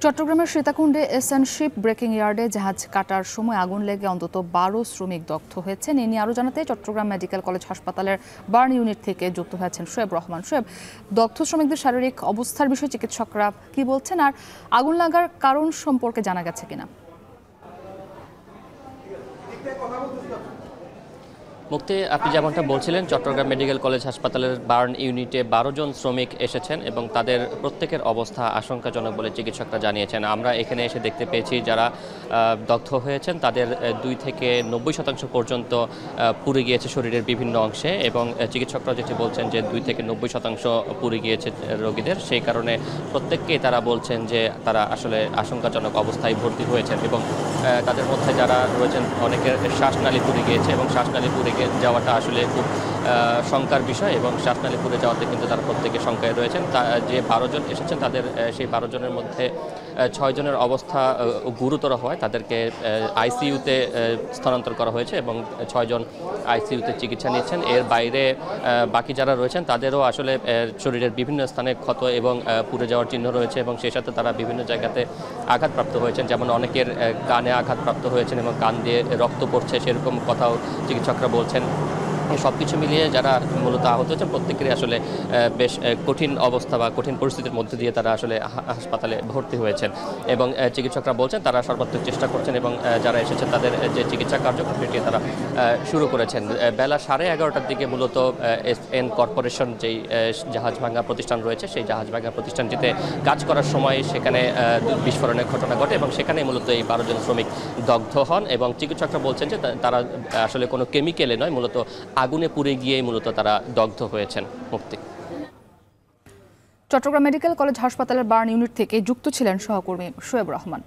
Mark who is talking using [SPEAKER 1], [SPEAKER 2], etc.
[SPEAKER 1] চট্টগ্রামের সীতাকুণ্ডে SN ship breaking ইয়ার্ডে জাহাজ কাটার সময় আগুন লেগে অন্তত ১২ শ্রমিক দগ্ধ হয়েছেন। এ নিয়ে আরও জানাতে চট্টগ্রাম মেডিকেল কলেজ হাসপাতালের বার্ন ইউনিট থেকে যুক্ত হয়েছেন শোয়েব রহমান। শোয়েব, দগ্ধ শ্রমিকদের শারীরিক অবস্থার বিষয়ে চিকিৎসকরা কি বলছেন, আর আগুন লাগার কারণ সম্পর্কে জানা গেছে কিনা?
[SPEAKER 2] মুক্তি, আপনি যেমনটা বলছিলেন, চট্টগ্রাম মেডিকেল কলেজ হাসপাতালের বার্ন ইউনিটে ১২ জন শ্রমিক এসেছেন এবং তাদের প্রত্যেকের অবস্থা আশঙ্কাজনক বলে চিকিৎসকরা জানিয়েছেন। আমরা এখানে এসে দেখতে পেয়েছি যারা দগ্ধ হয়েছেন তাদের ২ থেকে ৯০% পর্যন্ত পুড়ে গিয়েছে শরীরের বিভিন্ন অংশে, এবং চিকিৎসকরা যেটি বলছেন যে ২ থেকে ৯০% পুড়ে গিয়েছে রোগীদের। সেই কারণে প্রত্যেককেই তারা বলছেন যে তারা আসলে আশঙ্কাজনক অবস্থায় ভর্তি হয়েছেন, এবং তাদের মধ্যে যারা রয়েছেন অনেকের শ্বাসনালী পুড়ে গিয়েছে, এবং শ্বাসনালী পুড়ে যাওয়াটা আসলে খুব শঙ্কার বিষয়, এবং শ্বাসনালী পুড়ে যাওয়াতে কিন্তু তারা প্রত্যেকে শঙ্কায় রয়েছেন। যে ১২ জন এসেছেন তাদের সেই ১২ জনের মধ্যে ৬ জনের অবস্থা গুরুতর হয়, তাদেরকে আইসিইউতে স্থানান্তর করা হয়েছে এবং ৬ জন আইসিইউতে চিকিৎসা নিচ্ছেন। এর বাইরে বাকি যারা রয়েছেন তাদেরও আসলে শরীরের বিভিন্ন স্থানে ক্ষত এবং পুড়ে যাওয়ার চিহ্ন রয়েছে, এবং সেই সাথে তারা বিভিন্ন জায়গাতে আঘাতপ্রাপ্ত হয়েছেন, যেমন অনেকের কানে আঘাতপ্রাপ্ত হয়েছেন এবং কান দিয়ে রক্ত পড়ছে, সেরকম কথাও চিকিৎসকরা বলছেন। সব কিছু মিলিয়ে যারা মূলত আহত হয়েছেন প্রত্যেকেরই আসলে বেশ কঠিন অবস্থা বা কঠিন পরিস্থিতির মধ্যে দিয়ে তারা আসলে হাসপাতালে ভর্তি হয়েছেন, এবং চিকিৎসকরা বলছেন তারা সর্বাত্মক চেষ্টা করছেন, এবং যারা এসেছেন তাদের যে চিকিৎসা কার্যক্রম সেটি তারা শুরু করেছেন। বেলা 11:30টার দিকে মূলত এসএন কর্পোরেশন যেই জাহাজ ভাঙা প্রতিষ্ঠান রয়েছে সেই জাহাজ ভাঙা প্রতিষ্ঠানটিতে কাজ করার সময় সেখানে বিস্ফোরণের ঘটনা ঘটে, এবং সেখানে মূলত এই ১২ জন শ্রমিক দগ্ধ হন, এবং চিকিৎসকরা বলছেন যে তারা আসলে কোনো কেমিক্যালে নয়, মূলত আগুনে পুড়ে গিয়েই মূলত তারা দগ্ধ হয়েছেন। মুক্তি।
[SPEAKER 1] চট্টগ্রাম মেডিকেল কলেজ হাসপাতালের বার্ন ইউনিট থেকে যুক্ত ছিলেন সহকর্মী শোয়েব রহমান।